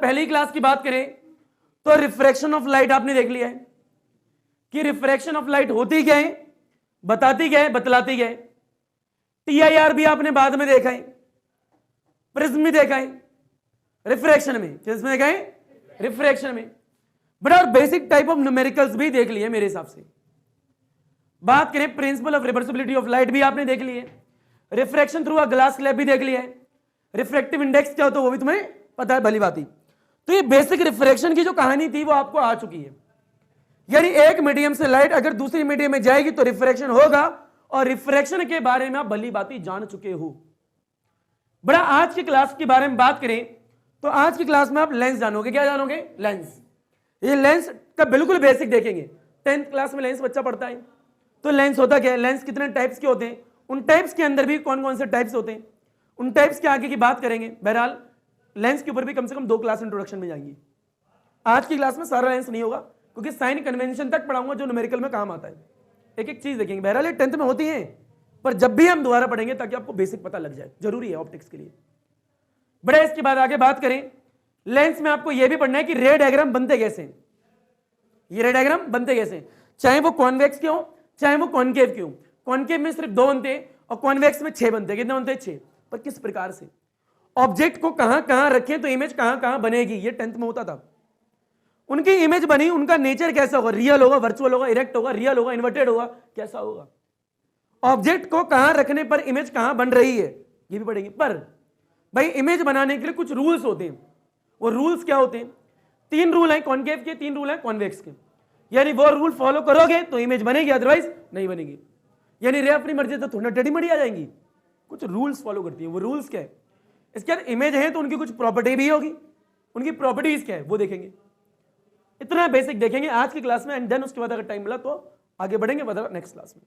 पहली क्लास की बात करें तो रिफ्रैक्शन ऑफ लाइट आपने देख लिया है कि रिफ्रैक्शन ऑफ लाइट होती क्या है, बताती क्या है, बतलाती क्या है। टीआईआर भी आपने बाद में देखा है, प्रिज्म भी देखा है, रिफ्रैक्शन में, किसमें देखा है, रिफ्रैक्शन में। बट और बेसिक टाइप ऑफ न्यूमेरिकल्स भी देख लिए मेरे हिसाब से। बात करें principle of reversibility of light भी आपने देख लिए, refraction through a glass slab भी देख लिया है, रिफ्रैक्टिव इंडेक्स क्या होता है वो भी तुम्हें पता है भली भांति। तो ये बेसिक रिफ्रैक्शन की जो कहानी थी वो आपको आ चुकी है, यानी एक मीडियम से लाइट अगर दूसरी मीडियम में जाएगी तो रिफ्रैक्शन होगा, और रिफ्रैक्शन के बारे में आप भली भांति जान चुके हो। बड़ा आज की क्लास के बारे में बात करें तो आज की क्लास में आप लेंस जानोगे। क्या जानोगे? लेंस। ये लेंस का बिल्कुल बेसिक देखेंगे। 10th क्लास में लेंस बच्चा पढ़ता है, तो लेंस होता क्या है, लेंस कितने टाइप्स के होते हैं, उन टाइप्स के अंदर भी कौन कौन से टाइप्स होते हैं, उन टाइप्स के आगे की बात करेंगे। बहरहाल लेंस के ऊपर भी कम से कम 2 क्लास इंट्रोडक्शन में जाएंगी। आज की क्लास में सारा लेंस नहीं होगा क्योंकि साइन कन्वेंशन तक पढ़ाऊंगा जो न्यूमेरिकल में काम आता है। एक एक चीज देखेंगे। बहरहाल ये 10th में होती है, पर जब भी हम दोबारा पढ़ेंगे ताकि आपको बेसिक पता लग जाए, जरूरी है ऑप्टिक्स के लिए। बड़ा इसके बाद आगे बात करें, लेंस में आपको यह भी पढ़ना है कि रे डायग्राम बनते कैसे। ये रे डायग्राम बनते कैसे, चाहे वो कॉन्वेक्स के हो चाहे वो कॉनकेव के हो। कॉनकेव में सिर्फ 2 बनते हैं और कॉन्वेक्स में 6 बनते हैं। कितने बनते हैं? 6। पर किस प्रकार से, ऑब्जेक्ट को कहां कहां रखें तो इमेज कहां कहां बनेगी, ये 10th में होता था। उनकी इमेज बनी, उनका नेचर कैसा होगा, रियल होगा, वर्चुअल होगा, इरेक्ट होगा, रियल होगा, इन्वर्टेड होगा, कैसा होगा। ऑब्जेक्ट को कहां रखने पर इमेज कहां बन रही है ये भी पढ़ेंगे। पर भाई इमेज बनाने के लिए कुछ रूल्स होते हैं। वो रूल्स क्या होते हैं? 3 रूल हैं कॉनकेव के, 3 रूल हैं कॉन्वेक्स के। यानी वो रूल फॉलो करोगे तो इमेज बनेगी, अदरवाइज नहीं बनेगी। यानी रे अपनी मर्जी तो थोड़ा टेढ़ी मेढ़ी आ जाएंगी, कुछ रूल्स फॉलो करती है। वो रूल्स क्या है? इसके बाद इमेज है तो उनकी कुछ प्रॉपर्टी भी होगी, उनकी प्रॉपर्टीज क्या है वो देखेंगे। इतना बेसिक देखेंगे आज की क्लास में, एंड देन उसके बाद अगर टाइम मिला तो आगे बढ़ेंगे नेक्स्ट क्लास में।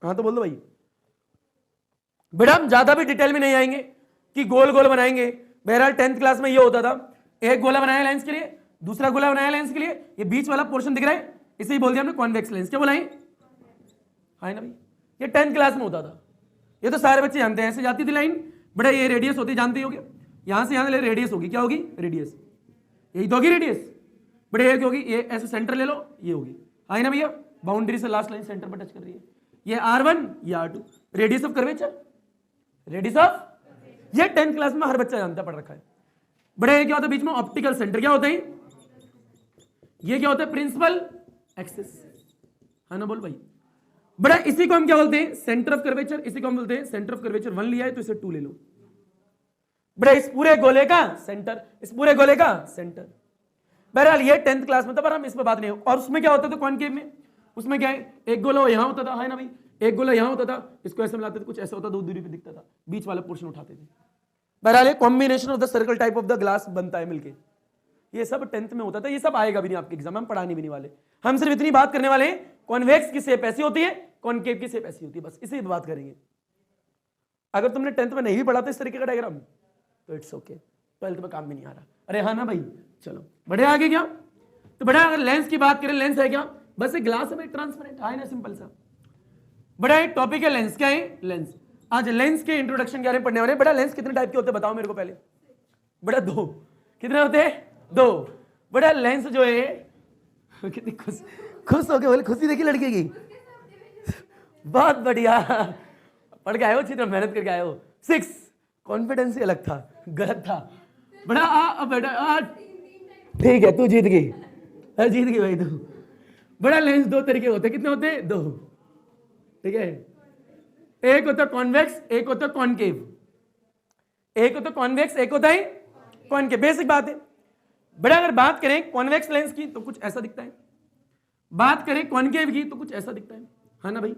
हाँ तो बोल दो भाई। बेटा हम ज्यादा भी डिटेल में नहीं आएंगे कि गोल गोल बनाएंगे। बहरहाल 10th क्लास में ये होता था, एक गोला बनाया लेंस के लिए, दूसरा गोला बनाया लेंस के लिए, ये बीच वाला पोर्शन दिख रहा है इसे ही बोल दिया हमने कॉन्वेक्स लेंस। क्या बोला है? हाँ ना भाई, ये 10th क्लास में होता था। ये तो सारे बच्चे जानते हैं, ऐसे जाती थी लाइन। बड़ा ये रेडियस होती, जानते ही होगे, यहां से यहां रेडियस होगी। क्या होगी? रेडियस। यही तो होगी रेडियस। बड़े ये होगी, ये ऐसे सेंटर ले लो, ये होगी। हाँ ना भैया, बाउंड्री से लास्ट लाइन सेंटर पर टच कर रही है। ये R1, ये R2, radius of curvature, radius of, ये 10th क्लास में हर बच्चा जानता पढ़ रखा है। बड़े क्या होता है बीच में? Optical centre. क्या होता है ये? क्या होता है? Principal axis. है ना बोल भाई। बड़ा इसी को हम क्या बोलते हैं? Centre of curvature. इसी को हम बोलते हैं सेंटर ऑफ कर्वेचर। 1 लिया है तो इसे 2 ले लो। बड़ा इस पूरे गोले का सेंटर, इस पूरे गोले का सेंटर। बहरहाल ये 10th क्लास में था, पर हम इस पर बात नहीं हो। और उसमें क्या होता था कॉनकेव में? उसमें क्या है, एक गोला यहां होता था, है ना भाई, एक गोला यहां होता था, इसको ऐसे मिलाते थे, कुछ ऐसा होता, 2 दूरी पे दिखता था, बीच वाला पोर्शन उठाते थे। बहरहाल combination of the circle type of the glass बनता है मिलके। ये सब 10th में होता था। ये सब आएगा भी नहीं आपके एग्जाम में, हम पढ़ाने भी नहीं वाले। हम सिर्फ इतनी बात करने वाले हैं, कॉन्वेक्स की शेप ऐसी होती है, कॉनकेव की शेप ऐसी होती है, बस इसी बात करेंगे। अगर तुमने 10th में नहीं भी पढ़ा था इस तरीके का डायग्राम तो इट्स ओके, 12th में काम भी नहीं आ रहा। अरे हाँ ना भाई, चलो बढ़े आगे। क्या तो बड़ा, अगर लेंस की बात करें, लेंस है क्या? बस एक ग्लास है भाई, ट्रांसपेरेंट, है ना, सिंपल सा। बड़ा एक टॉपिक है लेंस। क्या है? लेंस। आज लेंस के इंट्रोडक्शन के बारे में पढ़ने वाले। बड़ा लेंस कितने टाइप के होते हैं बताओ मेरे को पहले। बड़ा 2। कितने होते हैं? 2। बड़ा लेंस जो है, कितनी खुश हो गए, बोले खुशी देखी लड़के की, बहुत बढ़िया, पढ़ के आए हो, अच्छी तरह मेहनत करके आए हो। 6 कॉन्फिडेंस ही अलग था, गलत था। बड़ा बेटा ठीक है, तू जीत गई, जीत गई भाई तू। बड़ा लेंस 2 तरीके होते हैं। कितने होते हैं? 2। ठीक है, एक होता है कॉन्वेक्स, एक होता है कॉनकेव। एक होता है कॉन्वेक्स, एक होता है कॉनकेव। बेसिक बात है। बड़ा अगर बात करें कॉन्वेक्स लेंस की तो कुछ ऐसा दिखता है, बात करें कॉनकेव की तो कुछ ऐसा दिखता है ना भाई।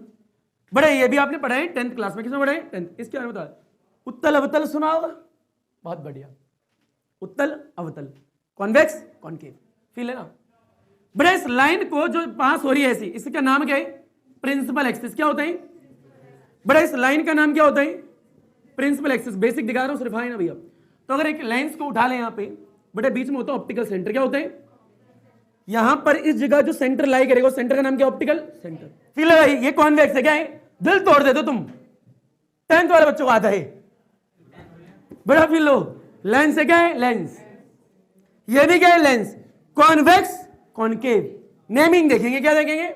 बड़ा ये भी आपने पढ़ा है 10th क्लास में। किसमें पढ़ा है? 10th। इसके बारे में बता। उत्तल अवतल सुना होगा, बहुत बढ़िया। उत्तल अवतल, कॉन्वेक्स कॉनकेव, फील है ना। बड़ा इस लाइन को जो पास हो रही है ऐसी, इसका नाम क्या है? Principal axis. क्या होता है? बड़ा इस लाइन का नाम क्या होता है? Principal axis. बेसिक दिखा रहा हूं सिर्फ, है ना भैया। तो अगर एक लेंस को उठा लें यहाँ पे, बड़े बीच में होता है ऑप्टिकल सेंटर। क्या होता है? यहां पर इस जगह जो सेंटर लाई करेगा, सेंटर का नाम क्या? Optical centre. फील है भाई, ये कॉन्वेक्स है। क्या है? दिल तोड़ दे दो तुम, 10th वाले बच्चों को आता है। बड़ा फील लो, लेंस है। क्या है? लेंस। ये भी क्या है लेंस, कॉन्वेक्स कॉनकेव। नेमिंग देखेंगे, क्या देखेंगे,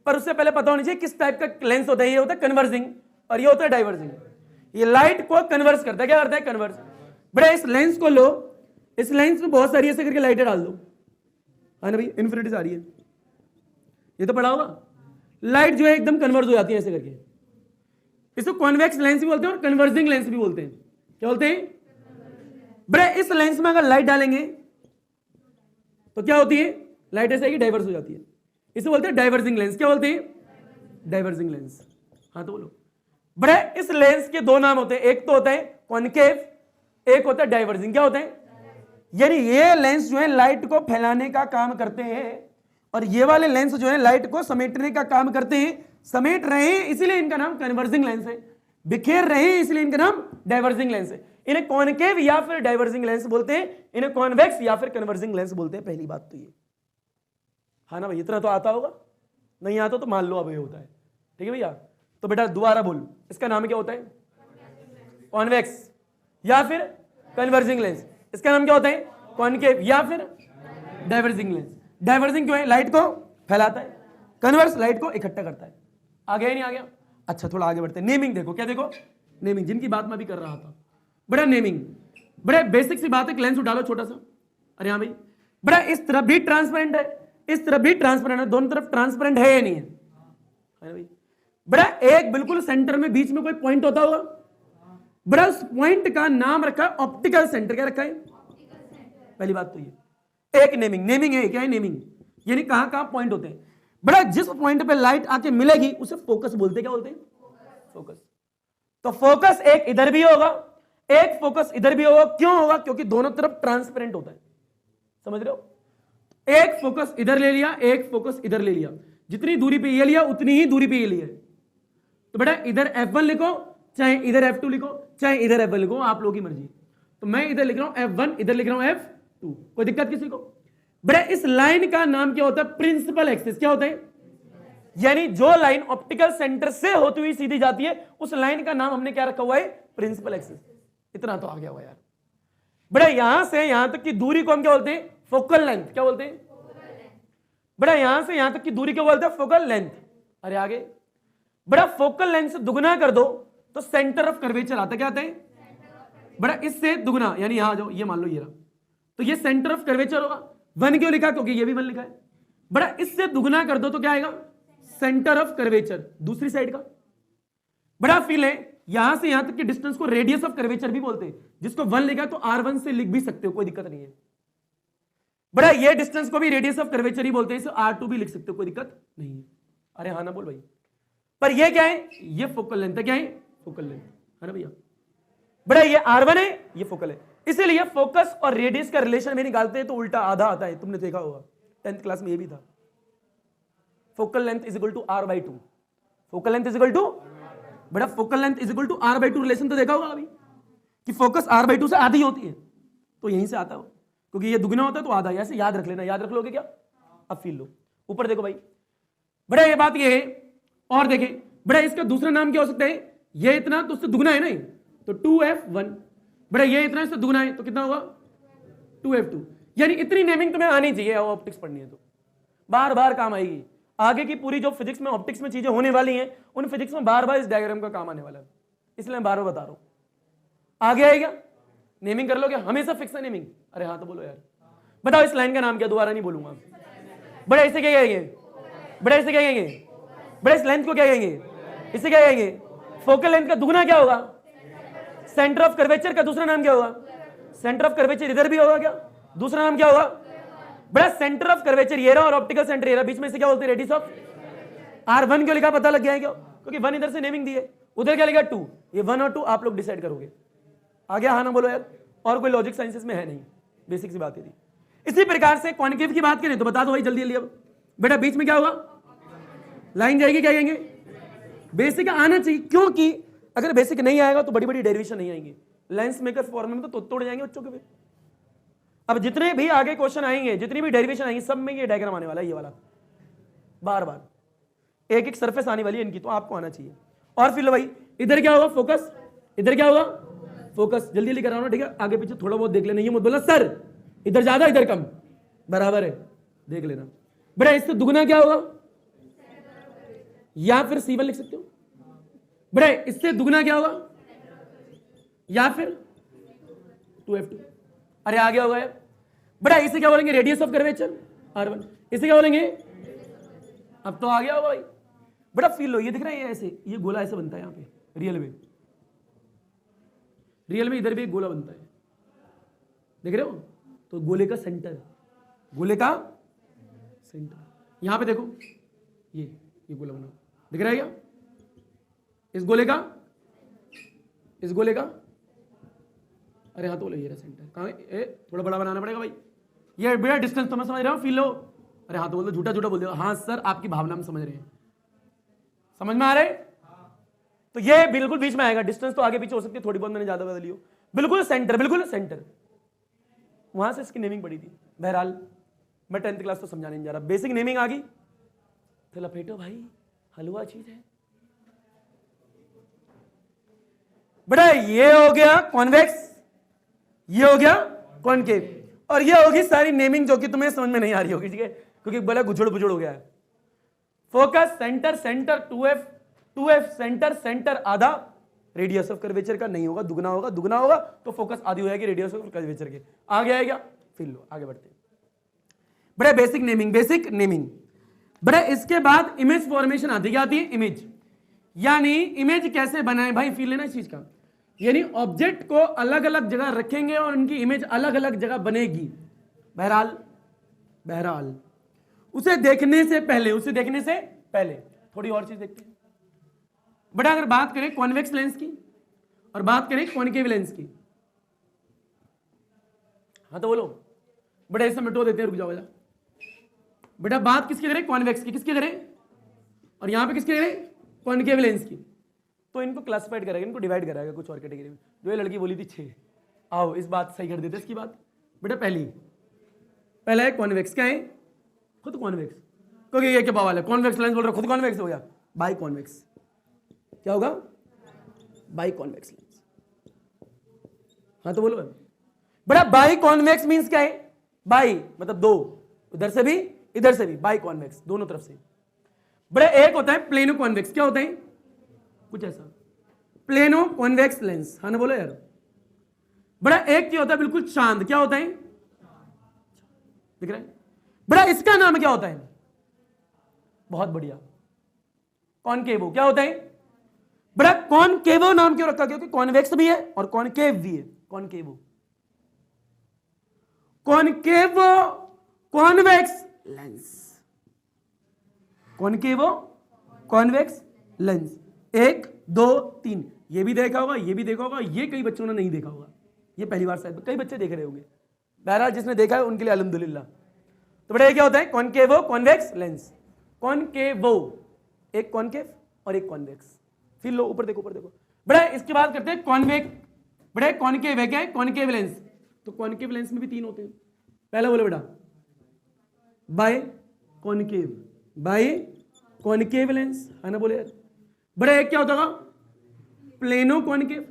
पर उससे पहले पता होना चाहिए किस टाइप का लेंस होता है। ये होता है कन्वर्जिंग और ये होता है डाइवर्जिंग। ये लाइट को कन्वर्स करता है, क्या करता है, कन्वर्स। बड़ा इस लेंस को लो, इस लेंस में बहुत सारी ऐसे करके लाइटें डाल दो, है ना भाई, इन्फिनिटी आ रही है, ये तो पढ़ा होगा। लाइट जो है एकदम कन्वर्ज हो जाती है ऐसे करके। इसको कॉन्वेक्स लेंस भी बोलते हैं और कन्वर्जिंग लेंस भी बोलते हैं। क्या बोलते हैं, बड़ा इस लेंस में अगर लाइट डालेंगे तो क्या होती है, लाइट ऐसे आएगी, डाइवर्स हो जाती है। इसे बोलते हैं डाइवर्जिंग लेंस। क्या बोलते हैं, डाइवर्जिंग लेंस। हाँ तो बोलो। बड़े इस लेंस के दो नाम होते हैं, एक तो होता है कॉनकेव, एक होता है डाइवर्जिंग। क्या होता है, यानी ये लेंस जो है लाइट को फैलाने का काम करते हैं और ये वाले लेंस जो है लाइट को समेटने का काम करते हैं। समेट रहे हैं इसलिए इनका नाम कन्वर्जिंग लेंस है, बिखेर रहे हैं इसलिए इनका नाम डाइवर्जिंग लेंस है। इन्हें कॉनकेव या फिर डाइवर्जिंग लेंस बोलते हैं, इन्हें कॉन्वेक्स या फिर कन्वर्जिंग लेंस बोलते हैं। पहली बात तो ये, हाँ ना भाई, इतना तो आता होगा, नहीं आता तो मान लो अब ये होता है। ठीक है भैया, तो बेटा दोबारा बोल, इसका नाम क्या होता है, कॉन्वेक्स या फिर कन्वर्जिंग लेंस। इसका नाम क्या होता है, कॉनकेव या फिर डाइवर्जिंग लेंस। डाइवर्जिंग क्यों है, लाइट को फैलाता है, कन्वर्स लाइट को इकट्ठा करता है। आ गया नहीं आ गया, अच्छा थोड़ा आगे बढ़ते हैं। नेमिंग देखो, क्या देखो, नेमिंग, जिनकी बात मैं भी कर रहा था। बड़ा नेमिंग, बड़े बेसिक सी बात है, लेंस उठा लो छोटा सा। अरे हाँ भाई, बड़ा इस तरफ भी ट्रांसपेरेंट है, इस तरफ भी ट्रांसपेरेंट है, दोनों तरफ ट्रांसपेरेंट है या नहीं है, है भाई। बड़ा एक बिल्कुल सेंटर में बीच में कोई पॉइंट होता होगा, बड़ा उस पॉइंट का नाम रखा है ऑप्टिकल सेंटर। क्या रखा है, पहली बात तो ये एक नेमिंग। नेमिंग है, क्या है नेमिंग, यानी कहां कहां पॉइंट होते हैं। बड़ा जिस पॉइंट पे लाइट आके मिलेगी उसे फोकस बोलते हैं। क्या बोलते हैं, फोकस। तो फोकस एक इधर भी होगा, एक फोकस इधर भी होगा। क्यों होगा, क्योंकि दोनों तरफ ट्रांसपेरेंट होता है, समझ रहे हो। एक फोकस इधर ले लिया, एक फोकस इधर ले लिया, जितनी दूरी पे ये लिया उतनी ही दूरी पे ये लिया। तो बेटा इधर F1 लिखो, चाहे इधर F2 लिखो, चाहे इधर F1 लिखो, आप लोगों की मर्जी। तो मैं इधर लिख रहा हूं F1, इधर लिख रहा हूं F2, कोई दिक्कत किसी को। बेटा इस लाइन का नाम क्या होता है, प्रिंसिपल एक्सिस। क्या होता है, यानी जो लाइन ऑप्टिकल सेंटर से होती हुई सीधी जाती है उस लाइन का नाम हमने क्या रखा हुआ है, प्रिंसिपल एक्सिस। इतना तो आ गया हुआ यार। बेटा यहां से यहां तक की दूरी को हम क्या बोलते हैं, फोकल लेंथ। क्या बोलते हैं, बड़ा यहां से यहां तक की दूरी को बोलते हैं फोकल लेंथ। अरे आगे, बड़ा फोकल लेंथ से दुगना कर दो तो सेंटर ऑफ कर्वेचर आता है। क्या आता है, बड़ा इससे दुगना, यानी यहां जाओ, ये मान लो ये रहा, तो ये सेंटर ऑफ कर्वेचर होगा। 1 क्यों लिखा, क्योंकि ये भी 1 लिखा है। बड़ा इससे दुगना कर दो तो क्या आएगा, सेंटर ऑफ कर्वेचर दूसरी साइड का। बड़ा फील है, यहां से यहां तक की डिस्टेंस को रेडियस ऑफ कर्वेचर भी बोलते हैं। जिसको 1 लिखा तो R1 से लिख भी सकते हो, कोई दिक्कत नहीं है। बड़ा ये डिस्टेंस को भी रेडियस ऑफ कर्वेचर ही बोलते हैं, इसे R2 भी लिख सकते हो, कोई दिक्कत नहीं है। अरे हाँ ना बोल भाई। पर ये क्या है, ये फोकल लेंथ है। क्या है, फोकल लेंथ, है ना भैया। बड़ा ये R1 है, ये फोकल है। इसीलिए फोकस और रेडियस का रिलेशन में निकालते हैं तो उल्टा आधा आता है, तुमने देखा होगा 10th क्लास में ये भी था। Focal length is equal to R/2, focal length is equal to, बड़ा focal length is equal to R/2 relation तो देखा होगा अभी, कि फोकस R/2 से आधी होती है, तो यहीं से आता हो, क्योंकि ये दुगना होता है तो आधा। ऐसे याद रख लेना, याद रख लोगे क्या, अब फील लो। ऊपर देखो भाई, बड़ा ये बात ये है। और देखें बड़ा, इसका दूसरा नाम क्या हो सकता है, ये इतना तो उससे दुगना है नहीं, तो 2F1। बड़ा ये इतना इससे दुगना है तो कितना होगा, 2F2। यानी इतनी नेमिंग तुम्हें आनी चाहिए ऑप्टिक्स पढ़नी है तो, बार बार काम आएगी। आगे की पूरी जो फिजिक्स में ऑप्टिक्स में चीजें होने वाली हैं, उन फिजिक्स में बार बार इस डायग्राम का काम आने वाला है, इसलिए मैं बार बार बता रहा हूं। आगे आएगा, नेमिंग कर लोगे, हमेशा फिक्स है नेमिंग। अरे हाँ तो बोलो यार, बताओ इस लाइन का नाम क्या, दोबारा नहीं बोलूंगा। बड़ा इसे क्या कहेंगे, बड़ा इसे क्या कहेंगे, बड़ा इस लेंथ को क्या कहेंगे, इसे क्या कहेंगे, फोकल लेंथ का दुगना क्या होगा, सेंटर ऑफ कर्वेचर का दूसरा नाम क्या होगा, सेंटर ऑफ कर्वेचर इधर भी होगा क्या, दूसरा नाम क्या होगा, बड़ा सेंटर ऑफ कर्वेचर ये रहा और ऑप्टिकल सेंटर ये रहा, बीच में से क्या बोलते हैं, रेडियस ऑफ। R1 क्यों लिखा पता लग गया है क्या, क्योंकि 1 इधर से नेमिंग दी है, उधर क्या लिखा 2, ये 1 और 2 आप लोग डिसाइड करोगे। आ गया, हाँ ना बोलो यार। और कोई लॉजिक साइंसेस में है नहीं, बेसिक सी बात है। इसी प्रकार से कॉन्केव की बात करें तो बता दो भाई जल्दी जल्दी। अब बेटा बीच में क्या होगा, लाइन जाएगी, क्या कहेंगे, बेसिक आना चाहिए, क्योंकि अगर बेसिक नहीं आएगा तो बड़ी बड़ी डेरिवेशन नहीं आएंगी। लेंस मेकर फॉर्मूले में तो तोड़ जाएंगे बच्चों के फिर। अब जितने भी आगे क्वेश्चन आएंगे, जितनी भी डेरिवेशन आएंगी, सब में ये डायग्राम आने वाला है, ये वाला बार बार एक एक सरफेस आने वाली है इनकी, तो आपको आना चाहिए। और फिर भाई इधर क्या होगा, फोकस, इधर क्या होगा, फोकस। जल्दी जल्दी कराओ ना, ठीक है, आगे पीछे थोड़ा बहुत देख लेना, ये मत बोलना सर इधर ज्यादा इधर कम, बराबर है, देख लेना बेटा। इससे दुगना क्या होगा, या फिर C1 लिख सकते हो बेटा। इससे दुगना क्या होगा, या फिर 2f2। अरे आ गया होगा यार बेटा। इसे क्या बोलेंगे, रेडियस ऑफ कर्वेचर R1। इसे क्या बोलेंगे, अब तो आ गया होगा भाई बेटा। फील लो, ये दिख रहा है, ये ऐसे, ये गोला ऐसे बनता है यहाँ पे रियल में। रियल में इधर भी एक गोला बनता है, देख रहे हो। तो गोले का सेंटर, गोले का सेंटर यहां पे देखो, ये गोला बना दिख रहा है क्या। इस गोले का, इस गोले का, अरे हाँ तो बोलो, ये रहा सेंटर। कहाँ है, थोड़ा बड़ा बनाना पड़ेगा भाई। ये बेटा डिस्टेंस तो मैं समझ रहा हूँ, फील लो। अरे हाँ तो बोल दो, झूठा झूठा बोल दो। हाँ सर, आपकी भावना में समझ रहे हैं, समझ में आ रहे। तो ये बिल्कुल बीच में आएगा। डिस्टेंस तो आगे पीछे हो सकती है, थोड़ी बहुत मैंने ज्यादा बदली हो। बिल्कुल सेंटर, बिल्कुल सेंटर। वहां से इसकी नेमिंग पड़ी थी। बहरहाल मैं 10th क्लास तो समझाने नहीं जा रहा, बेसिक नेमिंग आ गई। तो लपेटो भाई, हलवा चीज है बेटा। ये हो गया कॉन्वेक्स, ये हो गया कॉनकेव, और ये होगी सारी नेमिंग जो कि तुम्हें समझ में नहीं आ रही होगी, ठीक है, क्योंकि बोला गुजड़ बुजड़ हो गया है। Focus, centre, centre 2f, 2f centre, centre आधा। रेडियस ऑफ कर्वेचर का नहीं होगा, दुगना होगा, दुगना होगा तो फोकस आधी हो जाएगी रेडियस ऑफ कर्वेचर के। आगे आएगा, फिर लो आगे बढ़ते हैं बड़े। बेसिक नेमिंग, बेसिक नेमिंग बड़े। इसके बाद इमेज फॉर्मेशन आती, क्या आती है, इमेज। यानी इमेज कैसे बनाए भाई, फील लेना इस चीज का। यानी ऑब्जेक्ट को अलग अलग जगह रखेंगे और उनकी इमेज अलग अलग जगह बनेगी। बहरहाल, बहरहाल उसे देखने से पहले, उसे देखने से पहले थोड़ी और चीज देखते हैं बेटा। अगर बात करें कॉन्वेक्स लेंस की और बात करें कॉनकेव लेंस की, हाँ तो बोलो बेटा, ऐसे मिटो देते हैं, रुक जाओ बेटा। बात किसकी करें, कॉन्वेक्स की, किसकी करें, और यहां पे किसकी करें, कॉनकेव लेंस की। तो इनको क्लासिफाइड करेगा, इनको डिवाइड कराएगा कुछ और कैटेगरी में। जो ये लड़की बोली थी 6, आओ इस बात सही कर देते इसकी बात बेटा। पहला है कॉन्वेक्स, क्या है, खुद कॉन्वेक्स, क्योंकि ये क्या बवाल है, कॉन्वेक्स लेंस बोल रहा, खुद कॉन्वेक्स हो गया। बाई कॉन्वेक्स, क्या होगा, बाई कॉन्वेक्स लेंस। हाँ तो बोलो बेटा, बाई कॉन्वेक्स मींस क्या है, बाई मतलब दो, उधर से भी इधर से भी, बाई कॉन्वेक्स दोनों तरफ से। बड़ा एक होता है प्लेनो कॉन्वेक्स, क्या होता है, कुछ ऐसा, प्लेनो कॉन्वेक्स लेंस। हाँ ना बोलो यार। बड़ा एक क्या होता है, बिल्कुल चांद, क्या होता है, दिख रहा है। बड़ा इसका नाम क्या होता है, बहुत बढ़िया, कॉनकेवो। क्या होता है बड़ा, कॉनकेवो नाम क्यों रखा, क्योंकि कॉन्वेक्स भी है और कॉनकेव भी है। कॉनकेवो, कॉनकेवो कॉन्वेक्स लेंस, कॉनकेवो कॉन्वेक्स लेंस। 1 2 3 ये भी देखा होगा, ये भी देखा होगा, ये कई बच्चों ने नहीं देखा होगा, ये पहली बार शायद कई बच्चे देख रहे होंगे। बहरहाल जिसने देखा है उनके लिए अल्हम्दुलिल्लाह। तो बेटा ये क्या होता है, कॉनकेवो कॉन्वेक्स लेंस। कॉनकेवो, एक कॉनकेव और एक कॉन्वेक्स। फिर लो ऊपर देखो, ऊपर देखो बेटा। इसके बाद करते हैं कॉन्वेक्स। बेटा कॉनकेव है, क्या है, कॉनकेव लेंस। तो कॉनकेव लेंस में भी 3 होते हैं। पहला बोलो बेटा, biconcave, biconcave lens, है ना बोले यार। बड़ा एक क्या होता होगा, plano concave,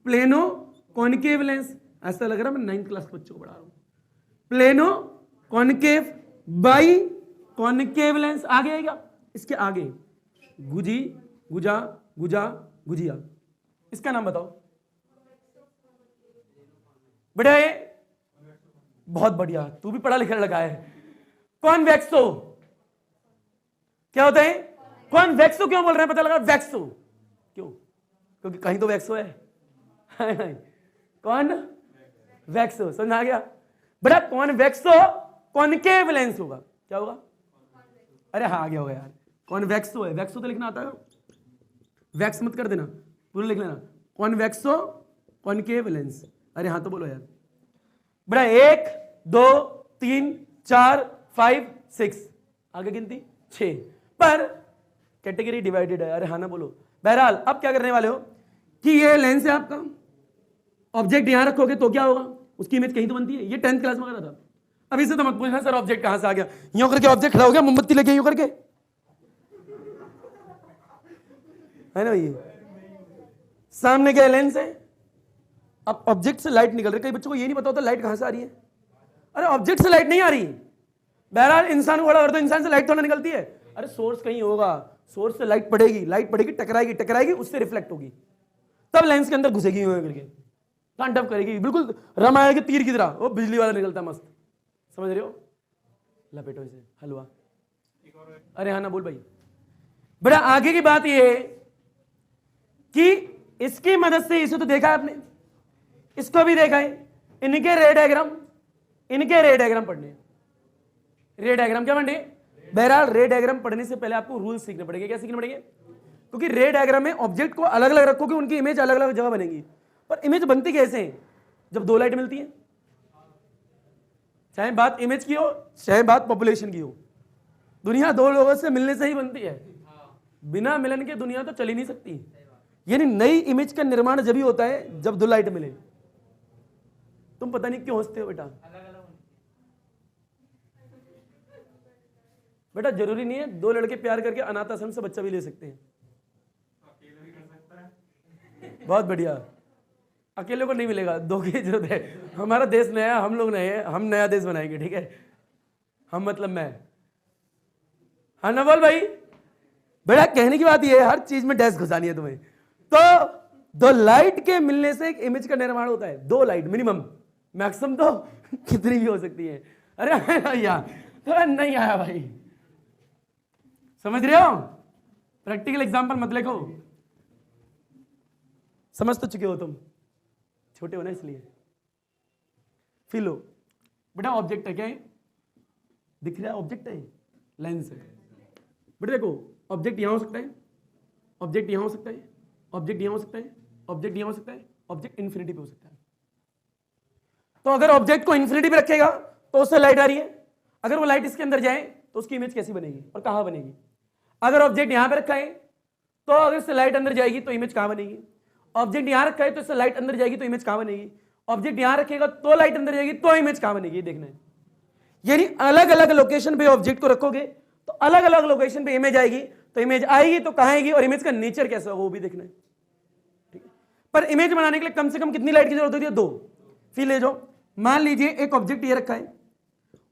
plano concave lens. ऐसा लग रहा है मैं 9th क्लास के बच्चों को पढ़ा रहा हूं। Plano concave by concave lens. आगे आएगा, इसके आगे गुजी, गुजा, गुजा, गुजिया। इसका नाम बताओ बेटा। ये बहुत बढ़िया, तू भी पढ़ा लिखा लगा है। कॉन्वेक्सो, क्या होता है, कॉन्वेक्सो क्यों बोल रहे हैं, पता लगा, वैक्सो क्यों, क्योंकि कहीं तो वैक्सो है। कौन वैक्सो, समझ आ गया बेटा। कॉन्वेक्सो कॉनकेव लेंस होगा, क्या होगा, अरे हाँ आ गया होगा यार। कॉन्वेक्सो है, वैक्सो तो लिखना आता है, वैक्स मत कर देना, पूरा लिख लेना। कॉन्वेक्सो कॉनकेव लेंस। अरे हाँ तो बोलो यार बेटा। 1 2 3 4 5 6, आगे गिनती 6 पर कैटेगरी डिवाइडेड है। अरे हाँ ना बोलो। बहरहाल अब क्या करने वाले हो कि ये लेंस है आपका, ऑब्जेक्ट यहां रखोगे तो क्या होगा, उसकी इमेज कहीं तो बनती है। ये 10th क्लास में करा था। अब इसे तो मत पूछना सर ऑब्जेक्ट कहां से आ गया, यूं करके ऑब्जेक्ट खड़ा हो गया, मोमबत्ती लेके यूं करके, है ना। ये सामने क्या लेंस है, अब ऑब्जेक्ट से लाइट निकल रही है। कई बच्चों को ये नहीं पता होता लाइट कहां से आ रही है, अरे ऑब्जेक्ट से लाइट नहीं आ रही, बहरहाल इंसान को खड़ा कर दो, इंसान से लाइट थोड़ा निकलती है। अरे सोर्स कहीं होगा, सोर्स से लाइट पड़ेगी, टकराएगी, उससे रिफ्लेक्ट होगी, तब लेंस के अंदर घुसेगी करके, कांटअप करेगी, बिल्कुल रामायण के तीर की तरह, वो बिजली वाला निकलता मस्त, समझ रहे हो? लपेटो इसे हलवा। अरे हाँ ना बोल भाई। बड़ा आगे की बात ये है कि इसकी मदद से, इसे तो देखा है आपने, इसको भी देखा है, इनके रे डायग्राम पढ़ने। रे डायग्राम क्या पढ़ने? बहरहाल रे डायग्राम पढ़ने से पहले आपको रूल सीखने पड़ेंगे। क्या सीखने पड़ेंगे? क्योंकि रे डायग्राम में ऑब्जेक्ट को अलग अलग रखोगे, उनकी इमेज अलग अलग जगह बनेगी, पर इमेज बनती कैसे है? जब दो लाइट मिलती है, चाहे बात इमेज की हो चाहे बात पॉपुलेशन की हो, दुनिया दो लोगों से मिलने से ही बनती है, बिना मिलन के दुनिया तो चल ही नहीं सकती। यानी नई इमेज का निर्माण जब ही होता है जब दो लाइट मिले। तुम पता नहीं क्यों हंसते हो बेटा? बेटा जरूरी नहीं है दो लड़के प्यार करके अनाथ आश्रम से बच्चा भी ले सकते हैं। बहुत बढ़िया, अकेले को नहीं मिलेगा, दो की जरूरत है। हमारा देश नया, हम लोग नए हैं, हम नया देश बनाएंगे, ठीक है? हम मतलब मैं, हाँ ना बोल भाई। बेटा कहने की बात ये है, हर चीज में डैश घुसानी है तुम्हें। तो दो लाइट के मिलने से एक इमेज का निर्माण होता है, दो लाइट मिनिमम, मैक्सिमम तो कितनी भी हो सकती है। अरे भैया तो नहीं आया भाई, समझ रहे हो? प्रैक्टिकल एग्जांपल मत लिखो, समझ तो चुके हो तुम, छोटे हो ना इसलिए। फील लो बेटा, ऑब्जेक्ट है क्या है? दिख रहा है ऑब्जेक्ट है, लेंस है। बेटा देखो, ऑब्जेक्ट यहां हो सकता है, ऑब्जेक्ट यहां हो सकता है, ऑब्जेक्ट यहां हो सकता है, ऑब्जेक्ट यहां हो सकता है, ऑब्जेक्ट इन्फिनिटी पे हो सकता है। तो अगर ऑब्जेक्ट को इन्फिनिटी पे रखेगा तो उससे लाइट आ रही है, अगर वो लाइट इसके अंदर जाए तो उसकी इमेज कैसी बनेगी और कहां बनेगी? अगर ऑब्जेक्ट यहां पे रखा है तो अगर इससे लाइट अंदर जाएगी तो इमेज कहां बनेगी? ऑब्जेक्ट यहां रखा है तो इससे लाइट अंदर जाएगी तो इमेज कहां बनेगी? ऑब्जेक्ट यहां रखेगा तो लाइट अंदर जाएगी तो इमेज कहां बनेगी, देखना है। यानी अलग अलग लोकेशन पे ऑब्जेक्ट को रखोगे तो अलग अलग लोकेशन पे इमेज आएगी, तो इमेज आएगी तो कहां आएगी और इमेज का नेचर कैसा होगा वो भी देखना है, ठीक है? पर इमेज बनाने के लिए कम से कम कितनी लाइट की जरूरत होती है? दो। फिर ले जाओ, मान लीजिए एक ऑब्जेक्ट ये रखा है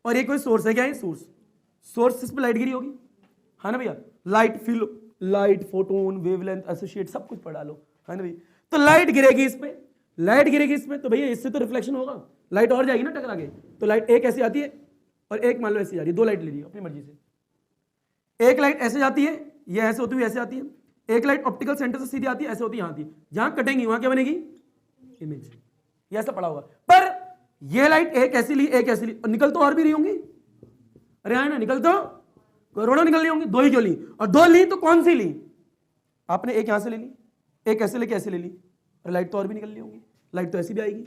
और ये कोई सोर्स है, क्या है? सोर्स इस पे लाइट गिरी होगी, है ना भैया? Light, fill, light, photon, wavelength, associate सब कुछ पढ़ा लो, है ना भैया? तो लाइट गिरेगी इस पे, लाइट गिरेगी इसमें, तो भैया इससे तो रिफ्लेक्शन होगा, लाइट और जाएगी ना टकरा के। तो लाइट एक ऐसी आती है और एक मान लो ऐसी जा रही है, दो लाइट ले ली अपनी मर्जी से। एक लाइट ऐसे जाती है, ये ऐसे होती हुई ऐसे आती है, एक लाइट ऑप्टिकल सेंटर से सीधी आती है, ऐसे होती है, यहाँ आती है, जहां कटेंगी वहां क्या बनेगी? इमेज। ये ऐसा पड़ा होगा। पर ये लाइट एक ऐसी ली, एक ऐसी ली, और निकल तो और भी रही होंगी, अरे है ना, निकल तो करोड़ों निकल रही होंगी, दो ही क्यों ली? और दो ली तो कौन सी ली? आपने एक यहां से ले ली, एक ऐसे लेके ऐसे ले ली, और लाइट तो और भी निकल रही होंगी, लाइट तो ऐसी भी आएगी।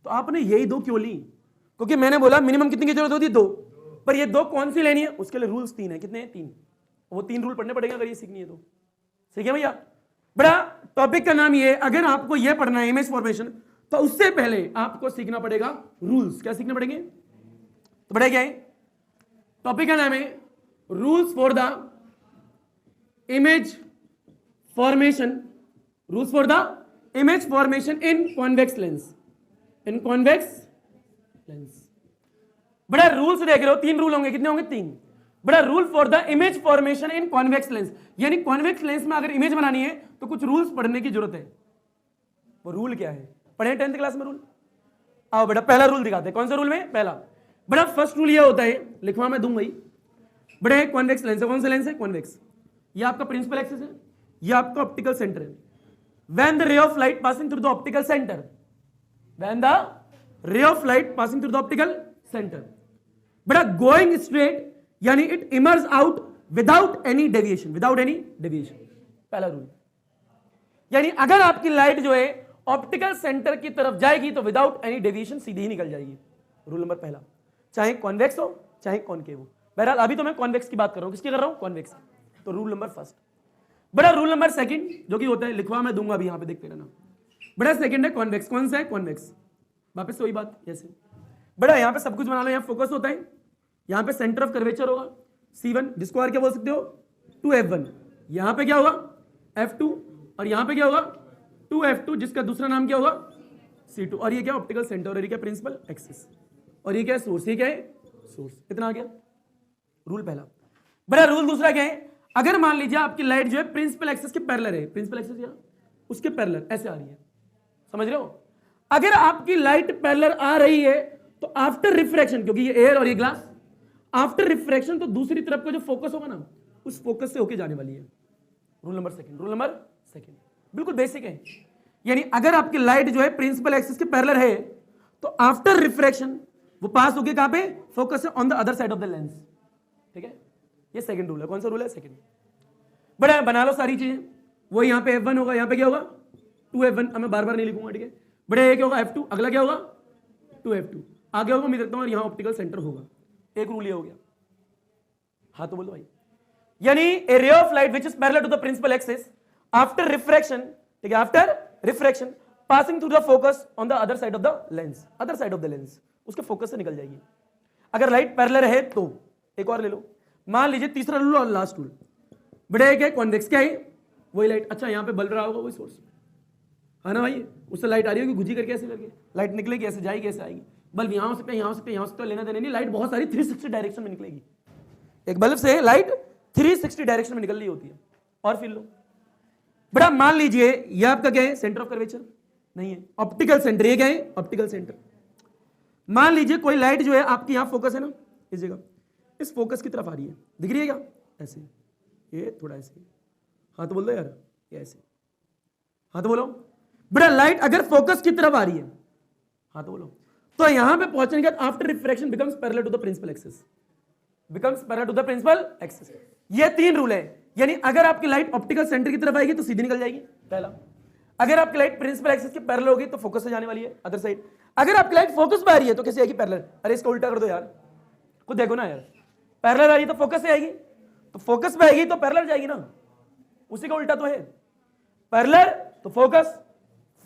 तो आपने यही दो क्यों ली? क्योंकि मैंने बोला मिनिमम कितनी की जरूरत होती है? दो। पर ये दो कौन सी लेनी है? उसके लिए रूल्स तीन है। कितने हैं? तीन। वो तीन रूल पढ़ने पड़ेगा अगर ये सीखनी है तो। ठीक है भैया? बड़ा टॉपिक का नाम ये है, अगर आपको ये पढ़ना है इमेज फॉर्मेशन, तो उससे पहले आपको सीखना पड़ेगा रूल्स। क्या सीखने पड़ेंगे? तो बड़ा क्या है टॉपिक का नाम है? Rules for the image formation, rules for the image formation in convex lens, in convex lens. बड़ा रूल्स देख रहे हो, तीन रूल होंगे, कितने होंगे? तीन। बड़ा rule for the image formation in convex lens, यानी कॉन्वेक्स लेंस में अगर इमेज बनानी है तो कुछ रूल्स पढ़ने की जरूरत है। वो रूल क्या है? पढ़े 10th क्लास में रूल। आओ बेटा पहला रूल दिखाते हैं। कौन सा रूल में? पहला। बड़ा फर्स्ट रूल ये होता है, लिखवा मैं दूंगा ही। बड़े कॉन्वेक्स लेंस है, कौन सा लेंस है? कॉन्वेक्स। ये आपका प्रिंसिपल एक्सिस है, ये आपका ऑप्टिकल सेंटर है। When the ray of light passing through the optical centre, when the ray of light passing through the optical centre, बड़ा गोइंग स्ट्रेट, यानी it emerge out without any deviation, without any deviation. पहला rule. यानी अगर आपकी light जो है optical centre की तरफ जाएगी तो विदाउट एनी डेविएशन सीधी ही निकल जाएगी। रूल नंबर पहला, चाहे कॉन्वेक्स हो चाहे कॉनकेव हो। बहरहाल अभी तो मैं कॉन्वेक्स की बात कर रहा हूं। किसकी कर रहा हूं? कॉन्वेक्स। तो रूल नंबर फर्स्ट। बड़ा रूल नंबर सेकंड जो कि होता है, लिखवा मैं दूंगा अभी, यहां पे देखते रहना। बड़ा सेकंड है कॉन्वेक्स। कौन सा है? कॉन्वेक्स। वापस से वही बात जैसे। बड़ा यहां पे सब कुछ बना लो, यहां फोकस होता है, यहां पे सेंटर ऑफ कर्वेचर होगा C1, जिसको और क्या बोल सकते हो? 2F1। यहां पे क्या होगा? F2, और यहां पे क्या होगा? 2F2, जिसका दूसरा नाम क्या होगा? C2 और ये क्या ऑप्टिकल सेंटर और ये क्या प्रिंसिपल एक्सिस और ये क्या सोर्स, ये क्या है सोर्स। इतना आ गया रूल पहला। बड़ा रूल दूसरा क्या है, अगर मान लीजिए आपकी लाइट जो है प्रिंसिपल एक्सिस के पैरेलल है, प्रिंसिपल एक्सिस या उसके पैरेलल ऐसे आ रही है, समझ रहे हो। अगर आपकी लाइट पैरेलल आ रही है तो आफ्टर रिफ्रैक्शन, क्योंकि ये एयर और ये ग्लास, आफ्टर रिफ्रैक्शन तो दूसरी तरफ का जो फोकस होगा ना उस फोकस से होके जाने वाली है। रूल नंबर सेकंड बिल्कुल बेसिक है। यानी अगर आपकी लाइट जो है प्रिंसिपल एक्सिस के पैरेलल है तो आफ्टर रिफ्रैक्शन वो पास होके कहां पे, फोकस है on the other side of the lens. ठीक है, ये सेकंड रूल है। कौन सा रूल है, सेकंड। बड़ा बना लो सारी चीजें, वो यहां पे F1 होगा, यहां पे क्या होगा 2F1, मैं बार बार नहीं लिखूंगा। ठीक है, बड़े क्या होगा F2, अगला क्या होगा 2F2, आगे होगा मैं देखता हूं और यहां ऑप्टिकल सेंटर होगा। एक रूल ये हो गया। हाँ तो बोलो भाई, यानी a ray of light which is parallel to the principal axis after refraction, ठीक है, after refraction passing through the focus on the other side of the lens, other side of the lens उसके focus से निकल जाएगी। अगर light parallel है तो एक और ले लो, मान लीजिए तीसरा रूल और लास्ट रूल। बड़े क्या कॉन्वेक्स, क्या है वही लाइट। अच्छा यहां पे बल रहा होगा वही सोर्स है ना भाई, उससे लाइट आ रही होगी गुजी करके ऐसे करके, लाइट निकलेगी ऐसे जाएगी ऐसे आएगी। बल्ब यहां हो सकता है, यहां हो सकता है, यहां हो सकता है, लेना देना नहीं। लाइट बहुत सारी 360 डायरेक्शन में निकलेगी। एक बल्ब से लाइट 360 डायरेक्शन में निकल रही होती है। और फिर लो बड़ा, मान लीजिए ये आपका क्या है सेंटर ऑफ कर्वेचर नहीं है, ऑप्टिकल सेंटर। ये क्या है ऑप्टिकल सेंटर। मान लीजिए कोई लाइट जो है आपकी यहां फोकस है ना इस जगह, इस फोकस की तरफ आ रही है, दिख रही है क्या ऐसे, ये थोड़ा ऐसे, हाँ तो बोल दो यार ये ऐसे, हाँ तो बोलो। बड़ा लाइट अगर फोकस की तरफ आ रही है, हाँ तो बोलो, तो यहां पे पहुंचने के बाद after refraction becomes parallel to the principal axis, becomes parallel to the principal axis. ये तीन रूल है। यानी अगर आपकी लाइट ऑप्टिकल सेंटर की तरफ आएगी तो सीधी निकल जाएगी पहला। अगर आपकी लाइट प्रिंसिपल एक्सिस के पैरेलल होगी तो फोकस से जाने वाली है अदर साइड। अगर आपकी लाइट फोकस पे आ रही है तो कैसे आएगी पैरेलल। अरे इसको उल्टा कर दो यार, खुद देखो ना यार, पैरेलल आ रही है तो फोकस से आएगी, तो फोकस पे आएगी तो पैरेलल जाएगी ना, उसी का उल्टा तो है। पैरेलल तो फोकस,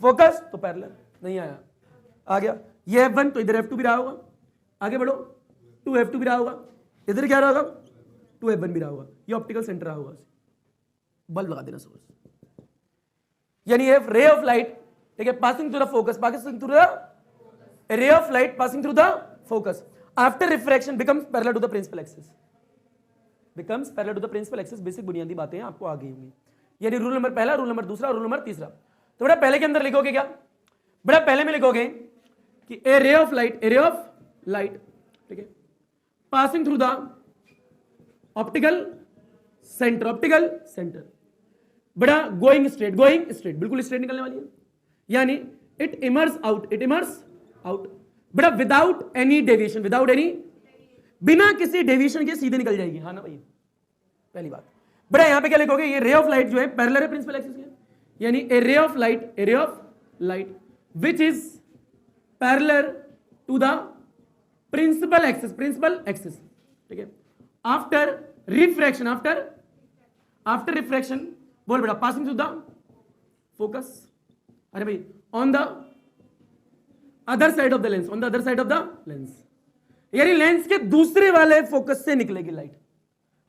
फोकस तो पैरेलल। नहीं आया, आ गया ये F1 तो इधर F2 भी रहा होगा, आगे बढ़ो 2F2 भी रहा होगा, इधर क्या रहा होगा 2F1 भी रहा होगा, ये ऑप्टिकल सेंटर रहा होगा। बल्ब लगा देना सोर्स, यानी ये रे ऑफ लाइट, ठीक है, passing through the focus, passing through the ray of light passing through the focus after refraction becomes parallel to the principal axis, becomes parallel to the principal axis. Basic बुनियादी बातें आपको आ गई होंगी। यानी rule number पहला, rule number दूसरा, rule number तीसरा। तो बेटा पहले के अंदर लिखोगे क्या, बेटा पहले में लिखोगे कि ए ray of light, a ray of light, ठीक है, passing through the optical centre, optical centre, बड़ा गोइंग स्ट्रेट, गोइंग स्ट्रेट, बिल्कुल स्ट्रेट निकलने वाली है। यानी it emerges out, it emerges out, बड़ा without any deviation, without any, बिना किसी डेविएशन के सीधे निकल जाएगी। हाँ ना भाई, पहली बात। बड़ा यहां पे क्या लिखोगे, ये रे ऑफ लाइट जो है पैरेलल है प्रिंसिपल एक्सिस के, यानी a ray of light, a ray of light which is parallel to the principal axis, principal axis, ठीक है, आफ्टर रिफ्रैक्शन, आफ्टर रिफ्रैक्शन, बोल बेटा, पासिंग थ्रू द फोकस, अरे भाई on the other side of the lens, on the other side of the lens, यानी lens के दूसरे वाले फोकस से निकलेगी लाइट।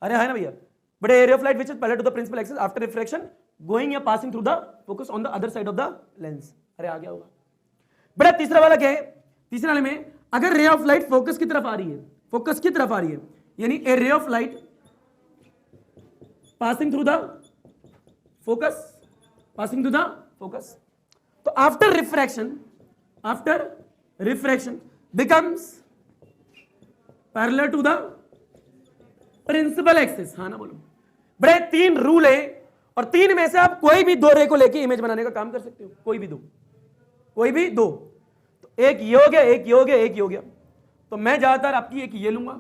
अरे है ना भैया, बड़े area of light which is parallel to the principal axis after refraction going या passing through the focus on the other side of the lens. अरे आ गया होगा। बड़ा तीसरा वाला क्या है, तीसरे वाले में अगर रे ऑफ लाइट फोकस की तरफ आ रही है, फोकस की तरफ आ रही है, यानी a ray of light passing through the focus, passing through the focus, तो after refraction becomes parallel to the principal axis. हाँ ना बोलो। बड़े तीन रूल है और तीन में से आप कोई भी दो रे को लेके इमेज बनाने का काम कर सकते हो, कोई भी दो, कोई भी दो। तो एक ये हो गया, एक ये हो गया, एक ये हो गया। तो मैं ज्यादातर आपकी एक ये लूंगा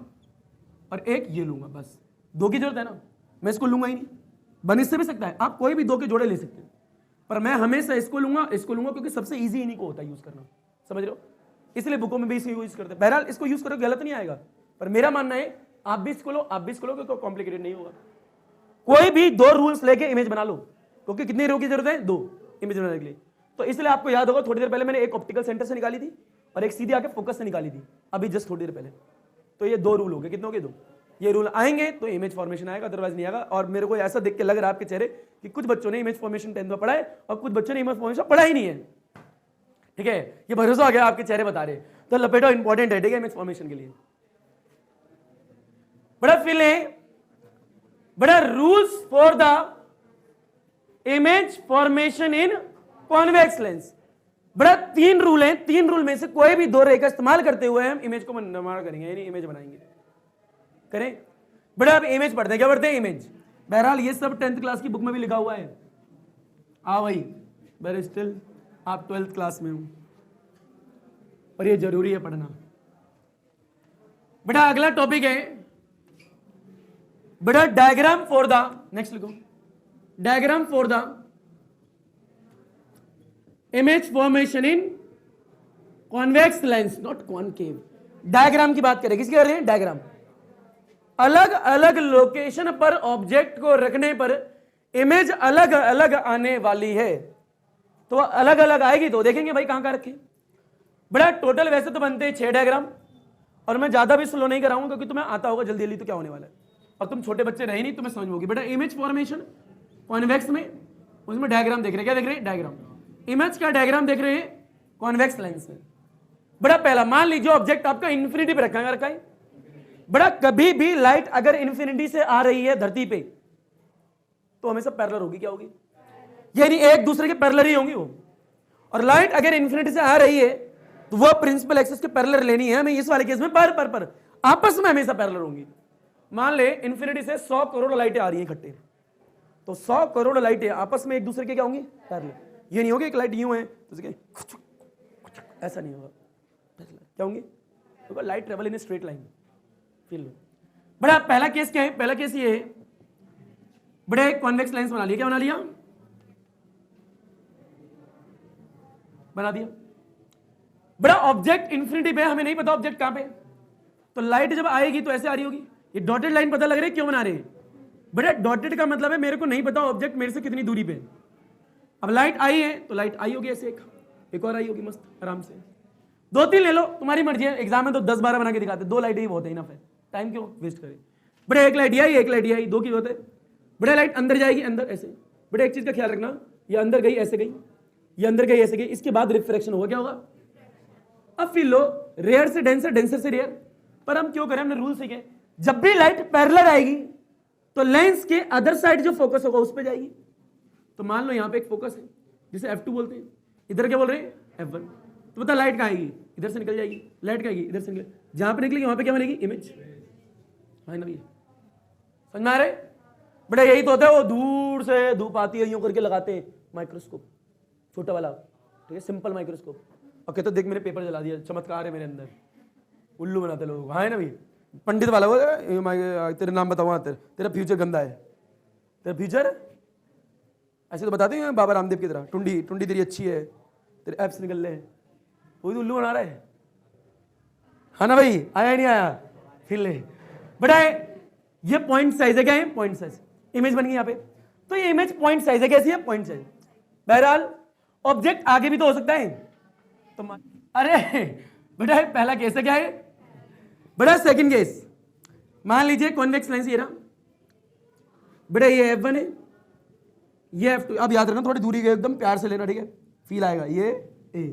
और एक ये लूंगा, बस दो की जरूरत है ना, मैं इसको लूंगा ही नहीं। बन इससे भी सकता है, आप कोई भी दो के जोड़े ले सकते हो, पर मैं हमेशा इसको लूंगा, इसको लूंगा, क्योंकि सबसे इजी इन्हीं को होता है यूज करना, समझ रहे हो, इसलिए बुकों में भी इसको यूज करते हैं। बहरहाल इसको यूज करो गलत नहीं आएगा, पर मेरा मानना है आप भी इसको लो, आप भी इसको लो, क्योंकि कॉम्प्लिकेटेड नहीं होगा। कोई भी दो रूल्स लेके इमेज बना लो, क्योंकि कितनी रो की जरूरत है, दो इमेज बनाने के लिए। तो इसलिए आपको याद होगा थोड़ी देर पहले मैंने एक ऑप्टिकल सेंटर से निकाली थी और एक सीधी आके फोकस से निकाली थी, अभी जस्ट थोड़ी देर पहले। तो ये दो रूल हो गए, कितनों के, दो। ये रूल आएंगे तो इमेज फॉर्मेशन आएगा, अदरवाइज नहीं आएगा। और मेरे को ऐसा देख के लग रहा है आपके चेहरे कि कुछ बच्चों ने इमेज फॉर्मेशन 10th में पढ़ा है और कुछ बच्चों ने इमेज फॉर्मेशन पढ़ा ही नहीं है। ठीक है, ये भरोसा आ गया, आपके चेहरे बता रहे। तो लपेटो इंपॉर्टेंट है, ठीक है, इमेज फॉर्मेशन के लिए। बड़ा फिल है, बड़ा rules for the image formation in convex lens. बड़ा 3 रूल हैं, 3 रूल में से कोई भी 2 रे का इस्तेमाल करते हुए हम इमेज को निर्माण करेंगे, यानी इमेज बनाएंगे। करें बड़ा, अब इमेज पढ़ते हैं, क्या पढ़ते हैं? इमेज। बहरहाल ये सब 10th क्लास की बुक में भी लिखा हुआ है। भाई बट स्टिल आप 12th क्लास में हो और ये जरूरी है पढ़ना। बेटा अगला टॉपिक है बेटा डायग्राम फॉर द, नेक्स्ट लिखो, diagram for the image formation in convex lens, not concave. Diagram की बात करें, किसकी कर रहे हैं? डायग्राम। अलग अलग लोकेशन पर ऑब्जेक्ट को रखने पर इमेज अलग अलग आने वाली है। तो अलग अलग आएगी तो देखेंगे भाई कहां कहां रखे। बड़ा टोटल वैसे तो बनते हैं 6 डायग्राम, और मैं ज्यादा भी स्लो नहीं कराऊंगा क्योंकि तुम्हें आता होगा जल्दी जल्दी तो क्या होने वाला है, और तुम छोटे बच्चे रहे नहीं, तुम्हें समझ में होगी। बेटा इमेज फॉर्मेशन कॉन्वेक्स में, उसमें डायग्राम देख रहे हैं, क्या देख रहे हैं? डायग्राम। इमेज का डायग्राम देख रहे हैं कॉन्वेक्स लेंस में। बड़ा पहला, मान लीजिए ऑब्जेक्ट आपका इन्फिनिटी पे रखा है। बड़ा कभी भी लाइट अगर इन्फिनिटी से आ रही है धरती पे तो हमेशा पैरेलल होगी, क्या होगी? यानी एक दूसरे के पैरेलल ही होंगी वो। और लाइट अगर इन्फिनिटी से आ रही है तो वो प्रिंसिपल एक्सिस के पैरेलल लेनी है हमें। इस वाले केस में पर आपस में हमेशा पैरेलल होंगी। मान ले इन्फिनिटी से 100 करोड़ लाइटें आ रही हैं इकट्ठे, तो 100 करोड़ लाइटें आपस में एक दूसरे के क्या होंगी? पैरेलल। ये नहीं होगी एक लाइट यूं है तो ऐसा नहीं होगा, क्या होंगी? तो light travel in straight line. बड़ा पहला केस क्या है? पहला केस ये है, बड़े कॉन्वेक्स लेंस बना लिया। क्या बना लिया? बना दिया। बड़ा ऑब्जेक्ट इन्फिनिटी पे, हमें नहीं पता ऑब्जेक्ट कहां पे, तो लाइट जब आएगी तो ऐसे आ रही होगी। ये डॉटेड लाइन पता लग रही है क्यों बना रहे हैं? बड़ा डॉटेड का मतलब है मेरे को नहीं पता ऑब्जेक्ट मेरे से कितनी दूरी पे। अब लाइट आई है तो लाइट आई होगी ऐसे, एक और आई होगी मस्त आराम से। 2-3 ले लो, तुम्हारी मर्जी है। एग्जाम में तो 10-12 बना के दिखाते, 2 लाइट ही बहुत है, इनफ है, टाइम क्यों वेस्ट करें। बड़े एक लाइट आई, एक लाइट आई, 2 की जरूरत है। बड़े लाइट अंदर जाएगी, अंदर ऐसे। बड़े एक चीज का ख्याल रखना, ये अंदर गई ऐसे गई, ये अंदर गई ऐसे गई, इसके बाद रिफ्रैक्शन होगा, क्या होगा? अब फील लो, रेयर से डेंसर, डेंसर से रेयर। पर हम क्यों करें? हमने रूल सीखे, जब भी लाइट पैरेलल आएगी तो लेंस के अदर साइड जो फोकस होगा उस पर जाएगी। तो मान लो यहाँ पे एक फोकस है जिसे F2 बोलते हैं, इधर क्या बोल रहे हैं? F1। तो बता लाइट कहाँ आएगी? इधर से निकल जाएगी। लाइट कहाँ आएगी? इधर से निकल, जहां पे निकलेगी वहां पे क्या बनेगी? इमेज। है ना भैया, समझ में आ रहे? बड़ा यही तो होता है, वो दूर से धूप आती है यूं करके लगाते हैं माइक्रोस्कोप, छोटा वाला, ठीक है, सिंपल माइक्रोस्कोप, और कहते देख मैंने पेपर जला दिया, चमत्कार है मेरे अंदर, उल्लू बनाते लोग। हाँ है ना भैया, पंडित वाला वो, तेरे नाम बताऊंगा, तेरा फ्यूचर गंदा है, तेरा फ्यूचर ऐसे तो बताते हैं बाबा रामदेव की तरह, टुंडी टुंडी तेरी अच्छी है, तेरे एप्स निकल रहे हैं, वही तो उल्लू बना रहा है। हाँ ना भाई, आया नहीं आया? फिर ले बड़ा ये पॉइंट साइज है, क्या है? Point size. इमेज बन गई यहाँ पे, तो ये इमेज पॉइंट साइज है। कैसी है? Point size. बहरहाल ऑब्जेक्ट आगे भी तो हो सकता है, तो अरे बेटा पहला केस है, क्या है बेटा? सेकंड केस, मान लीजिए कॉन्वेक्स लेंस ये रहा बेटा, ये F1 है, ये F2। अब याद रखना थोड़ी दूरी के एकदम प्यार से लेना, ठीक है, फील आएगा। ये A,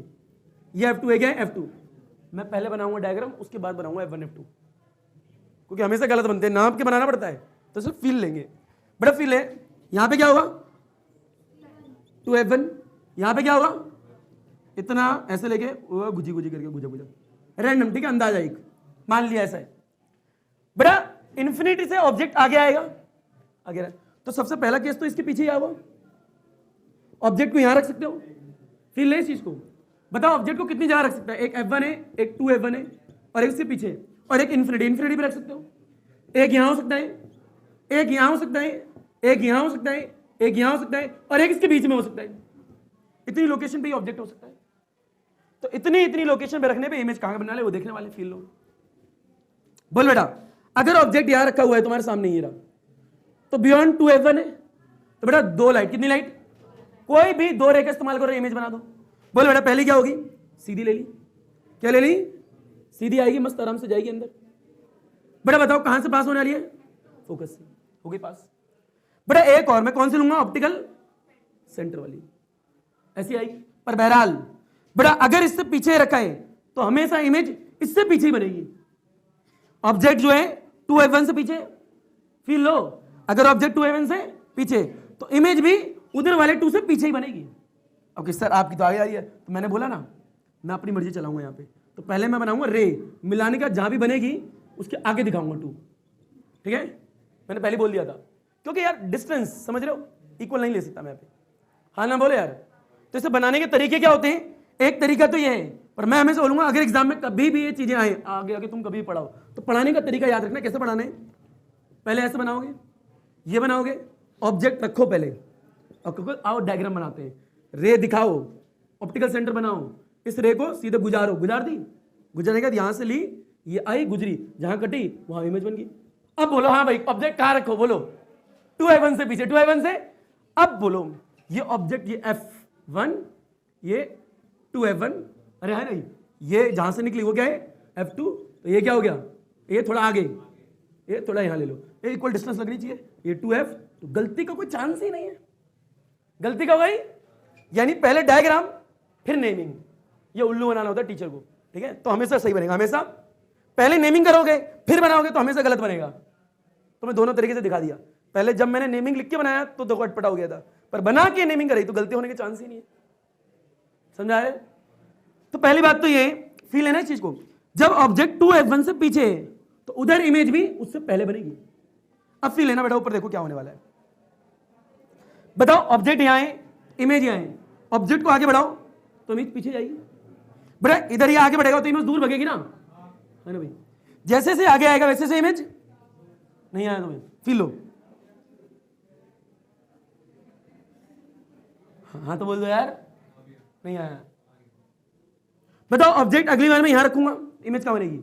ये F2 है, क्या है? F2। मैं पहले बनाऊंगा डायग्राम, उसके बाद बनाऊंगा F1 F2, क्योंकि हमेशा गलत बनते हैं, नाप के बनाना पड़ता है, तो सिर्फ फील लेंगे। बड़ा फील है, यहां पे क्या होगा? 2F1। यहां पे क्या होगा? इतना ऐसे लेके गुजी गुजी करके गुजा गुजा रैंडम, ठीक है, अंदाजा एक मान लिया ऐसा है। बड़ा इन्फिनिटी से ऑब्जेक्ट आगे आएगा, आगे तो सबसे पहला केस तो इसके पीछे ही आएगा। ऑब्जेक्ट को यहां रख सकते हो, फील ले इस चीज को, बताओ ऑब्जेक्ट को कितनी जगह रख सकता है? एक F1 है, एक 2F1 है, और एक इससे पीछे, और एक इन्फिनिटी, इन्फिनिटी पे रख सकते हो। एक यहां हो सकता है, एक यहां हो सकता है, एक यहां हो सकता है, एक यहां हो सकता है, और एक इसके बीच में हो सकता है। इतनी लोकेशन पे ही ऑब्जेक्ट हो सकता है। तो इतनी लोकेशन पे रखने पे इमेज कहां बना ले वो देखने वाले फील लो। बोल बेटा, अगर ऑब्जेक्ट यहां रखा हुआ है तुम्हारे सामने ये रहा, तो बियॉन्ड 2F1 है, तो बेटा 2 लाइट, कितनी लाइट? कोई भी 2 रे का इस्तेमाल करो, इमेज बना दो। बोल बेटा पहली क्या होगी? सीधी ले ली, क्या ले ली? सीधी आएगी, मस्त आराम से जाएगी अंदर। बेटा बताओ कहां से पास होने वाली है? फोकस से, हो गई पास। बेटा एक और मैं कौन सी लूंगा? ऑप्टिकल सेंटर वाली, ऐसी आएगी। पर बहरहाल बड़ा अगर इससे पीछे रखा है तो हमेशा इमेज इससे पीछे ही बनेगी। ऑब्जेक्ट जो है 2f1 से पीछे, फील लो, अगर ऑब्जेक्ट 2f1 से पीछे तो इमेज भी उधर वाले 2 से पीछे ही बनेगी। ओके सर आपकी तो आगे आ रही है, तो मैंने बोला ना मैं अपनी मर्जी चलाऊंगा यहाँ पे, तो पहले मैं बनाऊंगा रे, मिलाने का जहां भी बनेगी उसके आगे दिखाऊंगा 2, ठीक है, मैंने पहले बोल दिया था, क्योंकि यार डिस्टेंस समझ रहे हो इक्वल नहीं ले सकता मैं यहाँ पे, हाँ ना बोले यार। तो इसे बनाने के तरीके क्या होते हैं, एक तरीका तो ये है, पर मैं हमेशा बोलूंगा अगर एग्जाम में कभी भी ये चीजें आए, आगे आगे तुम कभी भी पढ़ाओ तो पढ़ाने का तरीका याद रखना, कैसे पढ़ाना है। पहले ऐसे बनाओगे, ये बनाओगे, ऑब्जेक्ट रखो पहले, और आओ डायग्राम बनाते हैं, रे दिखाओ, ऑप्टिकल सेंटर बनाओ, इस रे को सीधे गुजारो, गुजार दी, गुजरने के बाद यहां से ली, ये आई गुजरी, जहां कटी वहां इमेज बन गई। अब बोलो हाँ भाई ऑब्जेक्ट कहां रखो, बोलो 2f1 से पीछे, 2f1 से, अब बोलो ये ऑब्जेक्ट, ये f1, ये 2f1, अरे है नहीं, ये जहां से निकली वो क्या है f2, तो ये क्या हो गया, ये थोड़ा आगे, ये थोड़ा यहां ले लो, ये इक्वल डिस्टेंस लगनी चाहिए, ये 2f, तो गलती का कोई चांस ही नहीं है, गलती का भाई, यानी पहले डायग्राम फिर नेमिंग, ये उल्लू बनाना होता है टीचर को, ठीक है, तो हमेशा सही बनेगा, हमेशा पहले नेमिंग करोगे फिर बनाओगे तो हमेशा गलत बनेगा। तो मैं दोनों तरीके से दिखा दिया, पहले जब मैंने नेमिंग लिख के बनाया तो देखो अटपटा हो गया था, पर बना के नेमिंग करी तो गलती होने के चांस ही नहीं है, समझा रहे। तो पहली बात तो ये फील है ना इस चीज को, जब ऑब्जेक्ट 2f1 से पीछे है तो उधर इमेज भी उससे पहले बनेगी। अब फील है ना बेटा, ऊपर देखो क्या होने वाला है, बताओ ऑब्जेक्ट यहां है, इमेज यहां है, ऑब्जेक्ट को आगे बढ़ाओ तो इमेज पीछे जाएगी, बेटा इधर ही आगे बढ़ेगा तो इमेज दूर भगेगी ना, है ना भाई, जैसे से आगे आएगा वैसे से इमेज नहीं आया, तुम्हें फील लो, हाँ तो बोल दो यार नहीं आया। बताओ ऑब्जेक्ट अगली बार मैं यहां रखूंगा, इमेज कहां बनेगी,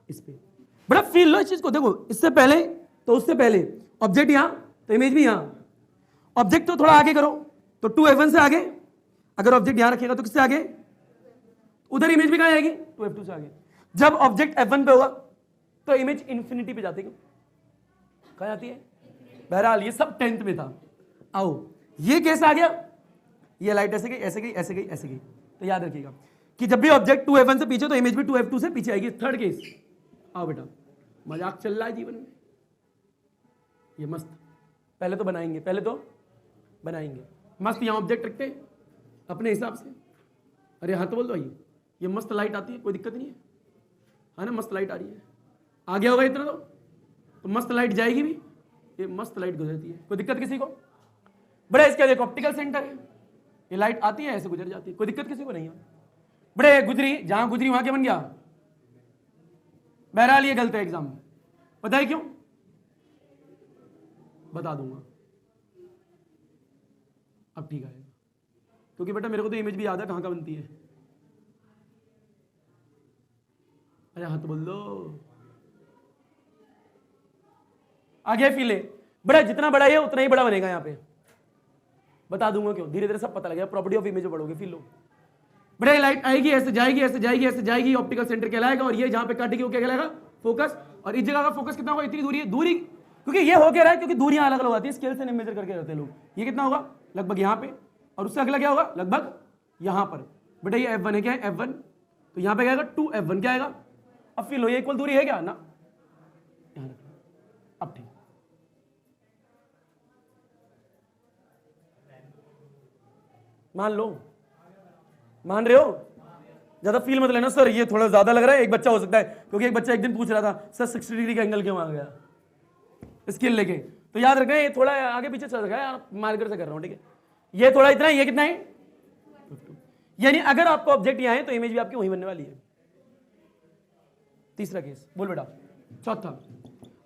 इस पे, बड़ा फील लो इस चीज को, देखो इससे पहले तो उससे पहले ऑब्जेक्ट यहां तो इमेज भी यहां, ऑब्जेक्ट तो थोड़ा आगे करो तो 2f1 से आगे, अगर ऑब्जेक्ट यहां रखेगा तो किससे आगे, उधर इमेज भी कहां आएगी 2f2 से आगे। जब ऑब्जेक्ट f1 पे होगा तो इमेज इंफिनिटी पे जाती है, कहां जाती है, बहरहाल ये सब 10th में था। आओ ये केस आ गया, ये लाइट ऐसे गई ऐसे गई ऐसे गई ऐसे गई, तो याद रखिएगा कि जब भी ऑब्जेक्ट 2f1 से पीछे तो इमेज भी 2f2 से पीछे आएगी। थर्ड केस, आओ बेटा मजाक चल रहा है जीवन में, ये मस्त, पहले तो बनाएंगे, पहले तो बनाएंगे मस्त, यहां ऑब्जेक्ट रखते हैं अपने हिसाब से, अरे हाँ तो बोल दो आइए, ये मस्त लाइट आती है, कोई दिक्कत नहीं है ना, मस्त लाइट आ रही है, आ गया होगा इतना तो मस्त लाइट जाएगी भी, ये मस्त लाइट गुजरती है, कोई दिक्कत किसी को, बड़े इसके देखो ऑप्टिकल सेंटर है, ये लाइट आती है ऐसे गुजर जाती है, कोई दिक्कत किसी को नहीं है, बड़े गुजरी, जहां गुजरी वहां क्या बन गया, बहरहाल ये गलत है एग्जाम में, पता है क्यों, बता दूंगा अब, ठीक है, क्योंकि बेटा मेरे को तो इमेज भी याद है कहां बनती है, अरे हाँ तो बोल दो, आगे फीले, बड़ा जितना बड़ा है उतना ही बड़ा बनेगा यहाँ पे, बता दूंगा क्यों, धीरे धीरे सब पता लगेगा, प्रॉपर्टी ऑफ इमेज पढ़ोगे फील लो, बड़े लाइट आएगी ऐसे जाएगी ऐसे जाएगी ऐसे जाएगी, ऑप्टिकल सेंटर कहलाएगा, और ये जहां पे काटेगी वो क्या कहलाएगा, फोकस, और इस जगह का फोकस कितना होगा, इतनी दूरी है, दूरी क्योंकि ये हो क्या रहा है, क्योंकि दूरियां अलग अलग आती है, स्केल से नहीं मेजर करके रहते हैं लोग, ये कितना होगा लगभग यहाँ पे, और उससे अगला क्या होगा लगभग यहाँ पर, बेटा ये f1 है, क्या है f1, तो यहाँ पे क्या आएगा 2f1 क्या आएगा, अब फील हो ये इक्वल दूरी है क्या ना, यहाँ रखो, अब ठीक, मान लो, मान रहे हो, ज्यादा फील मत लेना सर ये थोड़ा ज्यादा लग रहा है, एक बच्चा हो सकता है, क्योंकि एक बच्चा एक दिन पूछ रहा था सर 60 डिग्री का एंगल क्यों आ गया स्केल लेके, तो याद रखना ये थोड़ा आगे पीछे चल रहा है यार, मार्कर से कर रहा हूं, ठीक है, ये थोड़ा इतना है, ये कितना है, यानी अगर आपको ऑब्जेक्ट यहां है तो इमेज भी आपकी वहीं बनने वाली है। तीसरा केस बोल बेटा, चौथा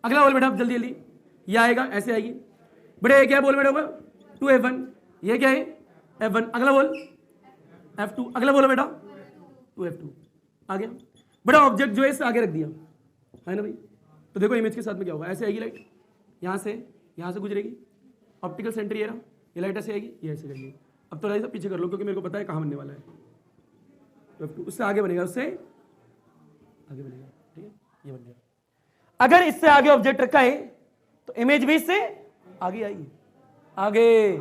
अगला बोल बेटा जल्दी जल्दी, ये आएगा ऐसे आएगी, बड़े क्या बोल बेटा 2f1, ये क्या है f1, अगला बोल f2, अगला बोलो बेटा 2f2, आ गया, बड़ा ऑब्जेक्ट जो है इससे आगे रख दिया है ना भाई, तो देखो इमेज के साथ में क्या होगा, ऐसे आएगी लाइट, यहाँ से गुजरेगी, ऑप्टिकल सेंटर ये रहा, ये लाइट ऐसे आएगी, ये ऐसे जाएगी, अब तो लाइट पीछे कर लो क्योंकि मेरे को पता है कहाँ बनने वाला है, तो उससे आगे बनेगा, उससे आगे बनेगा, ठीक है, ये बन गया। अगर इससे आगे ऑब्जेक्ट रखा है तो इमेज भी इससे आगे आएगी, आगे,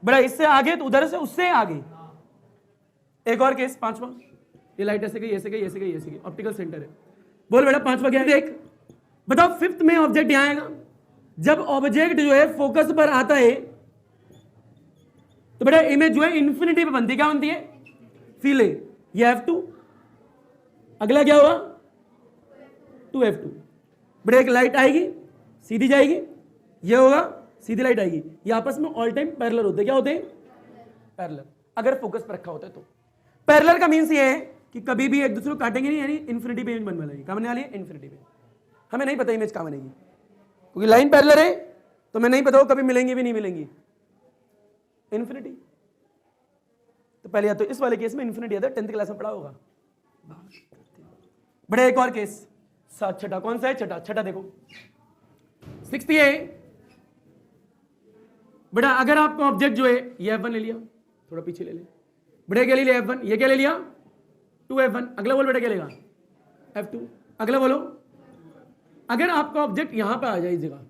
बड़ा इससे आगे तो उधर से उससे आगे, एक और केस, पांचवा, ये लाइट ऐसे गई, ऐसे गई, ऐसे गई, ऐसे गई, ऑप्टिकल सेंटर है। बोल बेटा पांचवा क्या है? देख बताओ, फिफ्थ में ऑब्जेक्ट यहां आएगा। जब ऑब्जेक्ट जो है फोकस पर आता है तो बेटा इमेज जो है इंफिनिटी पे बनती, क्या बनती है? फील है, ये F2, अगला क्या हुआ? 2F2। बेटा एक लाइट आएगी, सीधी जाएगी, ये होगा, सीधी लाइट आएगी, ये आपस में ऑल टाइम पैरेलल होते हैं। क्या होते हैं? पैरेलल, अगर फोकस पर रखा होता है तो। पैरेलल का मीन्स ये है कि कभी भी एक दूसरे को काटेंगे नहीं, यानी इन्फिनिटी पे इमेज बनने वाली है। क्या बनने वाली है? इन्फिनिटी पे। हमें नहीं पता इमेज कहाँ बनेगी, क्योंकि लाइन पैरेलल है, तो मैं नहीं पता कभी मिलेंगी भी नहीं मिलेंगी इन्फिनिटी। तो पहले या तो इस वाले केस में इन्फिनिटी आता है, 10th क्लास में पढ़ा होगा। बड़े एक और केस, छठा, कौन सा है? छठा। छठा देखो, 6th ये बेटा, अगर आपको ऑब्जेक्ट जो है ये F1 ले लिया, थोड़ा पीछे ले ले, बेटा क्या ले लिया? F1, ये क्या ले लिया? 2F1, अगला बोल बेटा क्या लेगा? F2, अगला बोलो। अगर आपका ऑब्जेक्ट यहां पे आ जाए इस जगह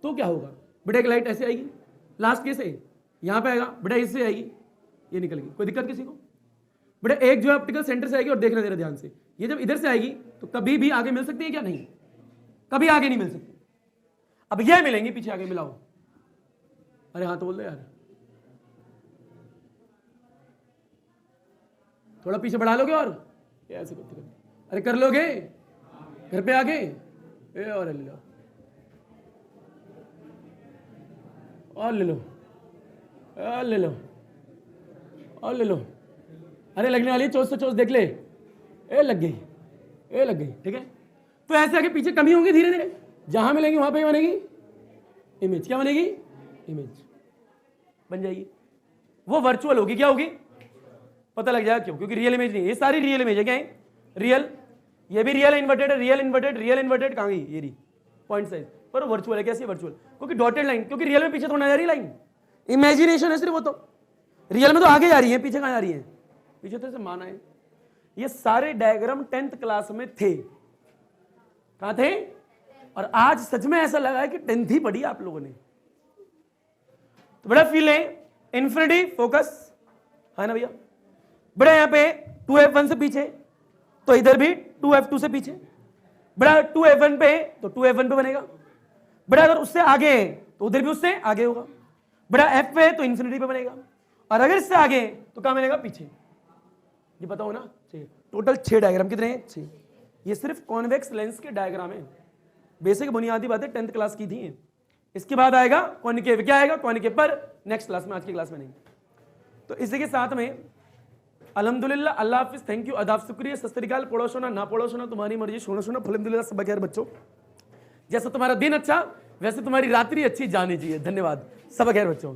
तो क्या होगा? बेटा एक लाइट ऐसे आएगी, लास्ट केस है, यहां पे आएगा, बेटा इससे आएगी, ये निकल गई, कोई दिक्कत किसी को? बेटा एक जो है ऑप्टिकल सेंटर से आएगी, और देखना जरा ध्यान से, ये जब इधर से आएगी तो कभी भी आगे मिल सकती है क्या? नहीं, कभी आगे नहीं मिल सकती। अब ये मिलेंगी पीछे, आगे मिलाओ। अरे हाँ तो बोल दो यार, थोड़ा पीछे बढ़ा लोगे और ऐसे करते, अरे कर लोगे घर पे आगे, और ले लो, और ले लो, और ले लो, और ले लो। अरे लगने वाली है, चोस से चोस देख ले, ए लग गई, ए लग गई, ठीक है। तो ऐसे आगे पीछे कमी होंगी धीरे धीरे, जहां मिलेंगी वहां पे बनेगी इमेज। क्या बनेगी? इमेज बन जाएगी। वो वर्चुअल होगी, क्या होगी? पता लग जाएगा क्यों? क्योंकि रियल इमेज नहीं है, ये सारी रियल इमेज है। क्या है? रियल, ये भी रियल इन्वर्टेड है, रियल इन्वर्टेड, रियल इन्वर्टेड कहाँ गई? ये रही पॉइंट साइज, पर वर्चुअल है। कैसे वर्चुअल? क्योंकि डॉटेड लाइन, क्योंकि रियल में पीछे थोड़ा जा रही लाइन, इमेजिनेशन है सिर्फ वो। तो रियल में तो आगे जा रही है, पीछे कहाँ जा रही है? पीछे तो माना है। ये सारे डायग्राम 10th क्लास में थे। कहाँ थे? और आज सच में ऐसा लगा है कि 10th ही पढ़ी आप लोगों ने। तो बड़ा फील है, इन्फिनिटी फोकस है ना भैया। बड़ा यहाँ पे 2F1 से पीछे, तो इधर भी 2F2 से पीछे। बड़ा 2F1 पे तो 2F1 पे बनेगा। बड़ा अगर उससे आगे है तो उधर भी उससे आगे होगा। बड़ा F पे तो इन्फिनिटी पे बनेगा, और अगर इससे आगे तो कहाँ बनेगा? पीछे। ये पता हो ना? टोटल 6 डायग्राम, कितने हैं? 6। ये सिर्फ कॉन्वेक्स लेंस के डायग्राम है। बेसिक बुनियादी बातें 10th क्लास की थी। इसके बाद आएगा कॉनिकेव। क्या आएगा? कॉनिकेव, पर नेक्स्ट क्लास में, आज की क्लास में नहीं। तो इसी के साथ में अल्हम्दुलिल्लाह, अल्लाह हाफिज, थैंक यू, अदाब, शुक्रिया, सत श्री अकाल। पढ़ो सुना ना पढ़ो सुना तुम्हारी मर्जी, सुनो सुनो, अल्हम्दुलिल्लाह सब खैर बच्चों। जैसा तुम्हारा दिन अच्छा वैसे तुम्हारी रात्रि अच्छी जानी चाहिए। धन्यवाद, सब खैर बच्चों।